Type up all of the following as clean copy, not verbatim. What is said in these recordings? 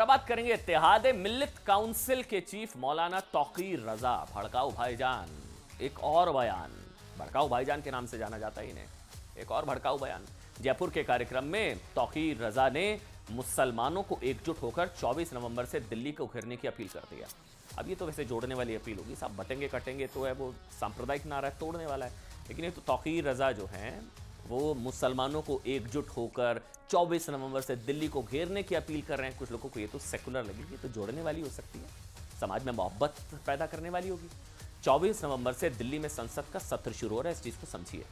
बात करेंगे इत्तेहाद मिल्लत काउंसिल के चीफ मौलाना तौकीर रजा। भड़काऊ भाईजान, एक और बयान। भड़काऊ भाईजान के नाम से जाना जाता है इन्हें। एक और भड़काऊ बयान। जयपुर के कार्यक्रम में तौकीर रजा ने मुसलमानों को एकजुट होकर 24 नवंबर से दिल्ली को घेरने की अपील कर दी है। अब ये तो वैसे जोड़ने वाली अपील होगी, सब बटेंगे कटेंगे तो है, वो सांप्रदायिक नारा तोड़ने वाला है। लेकिन ये तो तौकीर रजा जो हैं वो मुसलमानों को एकजुट होकर 24 नवंबर से दिल्ली को घेरने की अपील कर रहे हैं। कुछ लोगों को ये तो सेकुलर लगेगी, ये तो जोड़ने वाली हो सकती है, समाज में मोहब्बत पैदा करने वाली होगी। 24 नवंबर से दिल्ली में संसद का सत्र शुरू हो रहा है, इस चीज़ को समझिए।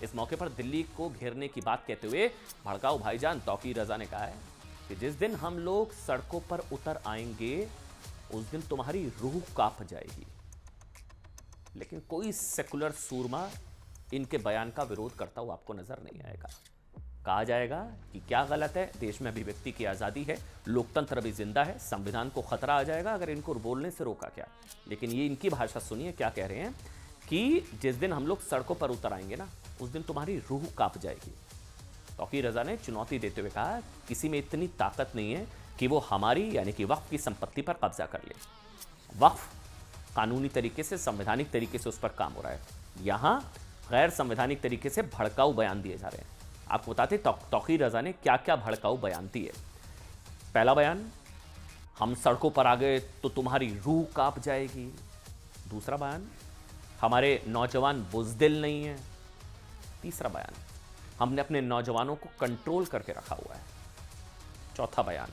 इस मौके पर दिल्ली को घेरने की बात कहते हुए भड़काऊ भाईजान तौकीर रजा ने कहा है कि जिस दिन हम लोग सड़कों पर उतर आएंगे उस दिन तुम्हारी रूह कांप जाएगी। लेकिन कोई सेकुलर सूरमा इनके बयान का विरोध करता हुआ आपको नजर नहीं आएगा। कहा जाएगा कि क्या गलत है, देश में अभिव्यक्ति की आज़ादी है, लोकतंत्र अभी जिंदा है, संविधान को खतरा आ जाएगा अगर इनको बोलने से रोका क्या। लेकिन ये इनकी भाषा सुनिए, क्या कह रहे हैं कि जिस दिन हम लोग सड़कों पर उतर आएंगे ना उस दिन तुम्हारी रूह कांप जाएगी। तौकीर रजा ने चुनौती देते हुए कहा किसी में इतनी ताकत नहीं है कि वो हमारी यानी कि वक्फ की संपत्ति पर कब्जा कर ले। वक्फ कानूनी तरीके से, संवैधानिक तरीके से उस पर काम हो रहा है, यहाँ गैर संवैधानिक तरीके से भड़काऊ बयान दिए जा रहे हैं। आपको बताते तौकीर रजा ने क्या क्या भड़काऊ बयान दिए। पहला बयान, हम सड़कों पर आ गए तो तुम्हारी रूह कांप जाएगी। दूसरा बयान, हमारे नौजवान बुज़दिल नहीं है। तीसरा बयान, हमने अपने नौजवानों को कंट्रोल करके रखा हुआ है। चौथा बयान,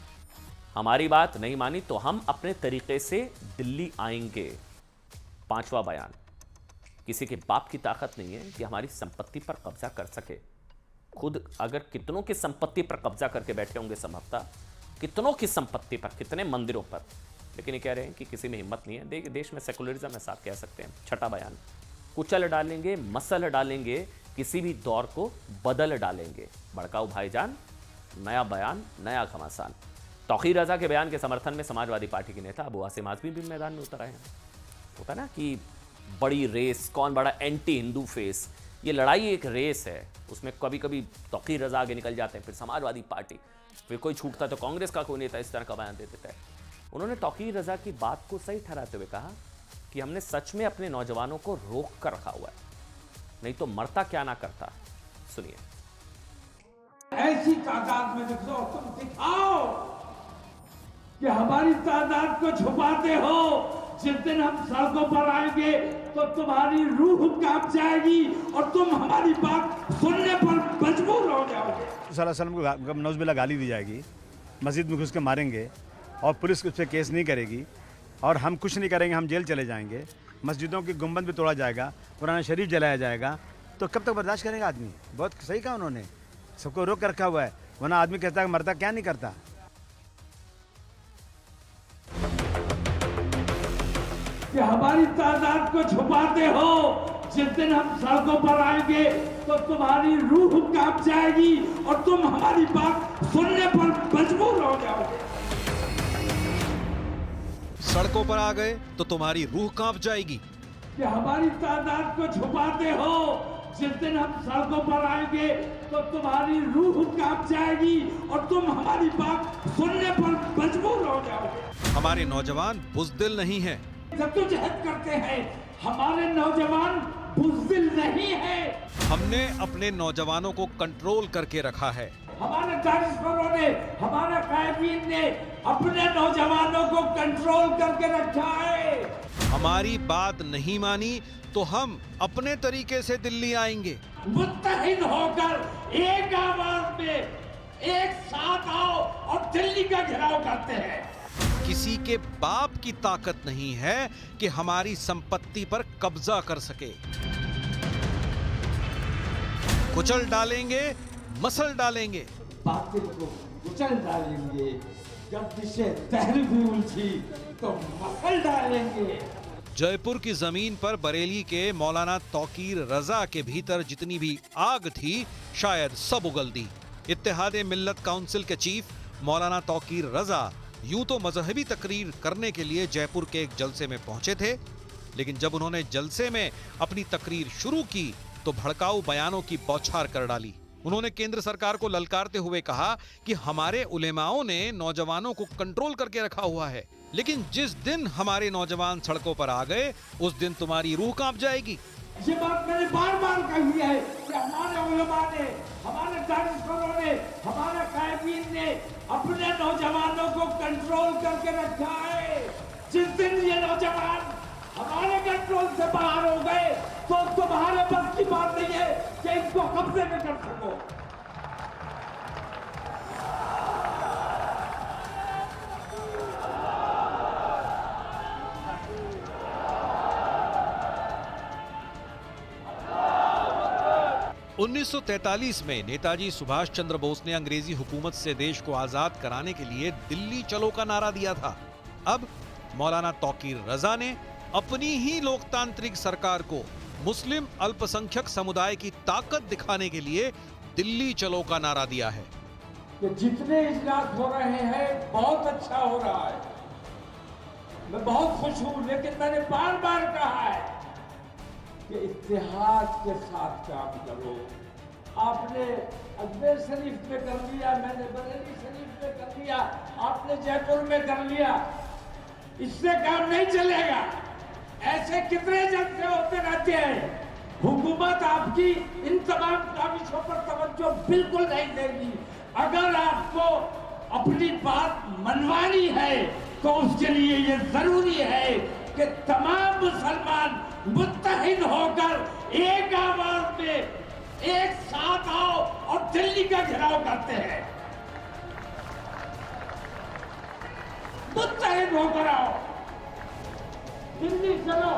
हमारी बात नहीं मानी तो हम अपने तरीके से दिल्ली आएंगे। पांचवा बयान, किसी के बाप की ताकत नहीं है कि हमारी संपत्ति पर कब्जा कर सके। खुद अगर कितनों की संपत्ति पर कब्जा करके बैठे होंगे संभवतः, कितनों की संपत्ति पर, कितने मंदिरों पर, लेकिन ये कह रहे हैं कि किसी में हिम्मत नहीं है। देश में सेकुलरिज्म है, साफ कह सकते हैं। छठा बयान, कुचल डालेंगे, मसल डालेंगे, किसी भी दौर को बदल डालेंगे। भड़काऊ भाईजान, नया बयान, नया घमासान। तौकीर रजा के बयान के समर्थन में समाजवादी पार्टी के नेता अबू आसिम आज़मी भी मैदान में उतर आए हैं। होता ना कि बड़ी रेस, कौन बड़ा एंटी हिंदू फेस, ये लड़ाई एक रेस है, उसमें कभी कभी तौकीर रजा आगे निकल जाते हैं, फिर समाजवादी पार्टी, फिर कोई छूटता तो कांग्रेस का कोई नेता इस तरह का बयान दे देता है। उन्होंने तौकीर रजा की बात को सही ठहराते हुए कहा कि हमने सच में अपने नौजवानों को रोक कर रखा हुआ है, नहीं तो मरता क्या ना करता। सुनिए। ऐसी तादाद में तुम दिखाओ कि हमारी तादाद को छुपाते हो। जिस दिन हम सड़कों पर आएंगे तो तुम्हारी रूह कांप जाएगी और तुम हमारी बात सुनने पर मजबूर हो जाओगे। सल्लल्लाहु अलैहि वसल्लम को नौज़ुबिल्लाह गाली दी जाएगी, मस्जिद में घुस के मारेंगे और पुलिस उस पर केस नहीं करेगी और हम कुछ नहीं करेंगे, हम जेल चले जाएंगे, मस्जिदों की गुंबद भी तोड़ा जाएगा, कुरान शरीफ जलाया जाएगा, तो कब तक बर्दाश्त करेगा आदमी। बहुत सही कहा उन्होंने, सबको रोक रखा हुआ है, वरना आदमी कहता है मरता क्या नहीं करता। कि हमारी तादाद को छुपाते हो। जिस दिन हम सड़कों पर आएंगे तो तुम्हारी रूह कांप जाएगी और तुम हमारी बात सुनने पर मजबूर हो जाओगे। सड़कों पर आ गए तो तुम्हारी रूह कांप जाएगी। कि हमारी तादाद को छुपाते हो। जिस दिन हम सड़कों पर आएंगे तो तुम्हारी रूह कांप जाएगी और तुम हमारी बात सुनने पर मजबूर हो जाओगे। हमारे नौजवान बुज़दिल नहीं है। जद्दोजहद करते हैं, हमारे नौजवान बुज़दिल नहीं है। हमने अपने नौजवानों को कंट्रोल करके रखा है। हमारे दानिशवरों ने, हमारे कायदीन ने अपने नौजवानों को कंट्रोल करके रखा है। हमारी बात नहीं मानी तो हम अपने तरीके से दिल्ली आएंगे। मुत्तहिद होकर एक आवाज में एक साथ आओ और दिल्ली का घेराव करते हैं। किसी के बाप की ताकत नहीं है कि हमारी संपत्ति पर कब्जा कर सके। कुचल डालेंगे, मसल डालेंगे, बातिल को कुचल डालेंगे, गर्दिशे तहरीर भी उलझी तो मसल डालेंगे। जयपुर की जमीन पर बरेली के मौलाना तौकीर रजा के भीतर जितनी भी आग थी शायद सब उगल दी। इत्तेहाद मिल्लत काउंसिल के चीफ मौलाना तौकीर रजा यूं तो मजहबी तकरीर करने के लिए जयपुर के एक जलसे में पहुंचे थे, लेकिन जब उन्होंने जलसे में अपनी तकरीर शुरू की तो भड़काऊ बयानों की बौछार कर डाली। उन्होंने केंद्र सरकार को ललकारते हुए कहा कि हमारे उलेमाओं ने नौजवानों को कंट्रोल करके रखा हुआ है, लेकिन जिस दिन हमारे नौजवान सड़कों पर आ गए उस दिन तुम्हारी रूह कांप जाएगी। ये बात मैंने बार बार कही है कि हमारे उलमा ने, हमारे दानिशवरों ने, हमारे कायदीन ने अपने नौजवानों को कंट्रोल करके रखा है। जिस दिन ये नौजवान हमारे कंट्रोल से बाहर हो गए तो तुम्हारे बस की बात नहीं है कि इनको कब्जे में कर सको। उन्नीस 1943 में नेताजी सुभाष चंद्र बोस ने अंग्रेजी हुकूमत से देश को आजाद कराने के लिए दिल्ली चलो का नारा दिया था। अब मौलाना तौकीर रजा ने अपनी ही लोकतांत्रिक सरकार को मुस्लिम अल्पसंख्यक समुदाय की ताकत दिखाने के लिए दिल्ली चलो का नारा दिया है। कि जितने इजलास हो रहे हैं बहुत अच्छा हो रहा है, मैं बहुत खुश हूं, लेकिन मैंने बार बार कहा है कि इत्तेहाद के साथ काम करो। आपने अजमेर शरीफ में कर लिया, मैंने बरेली शरीफ में कर लिया, आपने जयपुर में कर लिया, इससे काम नहीं चलेगा। ऐसे कितने जलसे होते रहते हैं। हुकूमत आपकी इन तमाम काविशों पर तवज्जो बिल्कुल नहीं देगी। अगर आपको अपनी बात मनवानी है तो उसके लिए ये जरूरी है कि तमाम मुसलमान मुत्तहिद होकर एक आवाज में एक साथ आओ और दिल्ली का घेराव करते हैं। मुत्तहिद होकर आओ, दिल्ली चलो।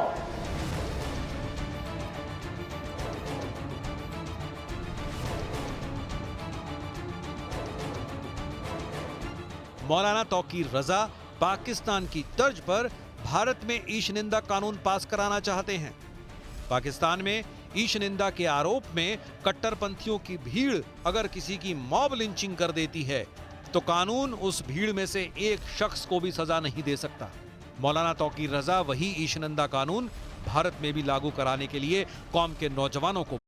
मौलाना तौकीर रजा पाकिस्तान की तर्ज पर भारत में ईश निंदा कानून पास कराना चाहते हैं। पाकिस्तान में ईश निंदा के आरोप में कट्टरपंथियों की भीड़ अगर किसी की मॉब लिंचिंग कर देती है तो कानून उस भीड़ में से एक शख्स को भी सजा नहीं दे सकता। मौलाना तौकीर रजा वही ईश निंदा कानून भारत में भी लागू कराने के लिए कौम के नौजवानों को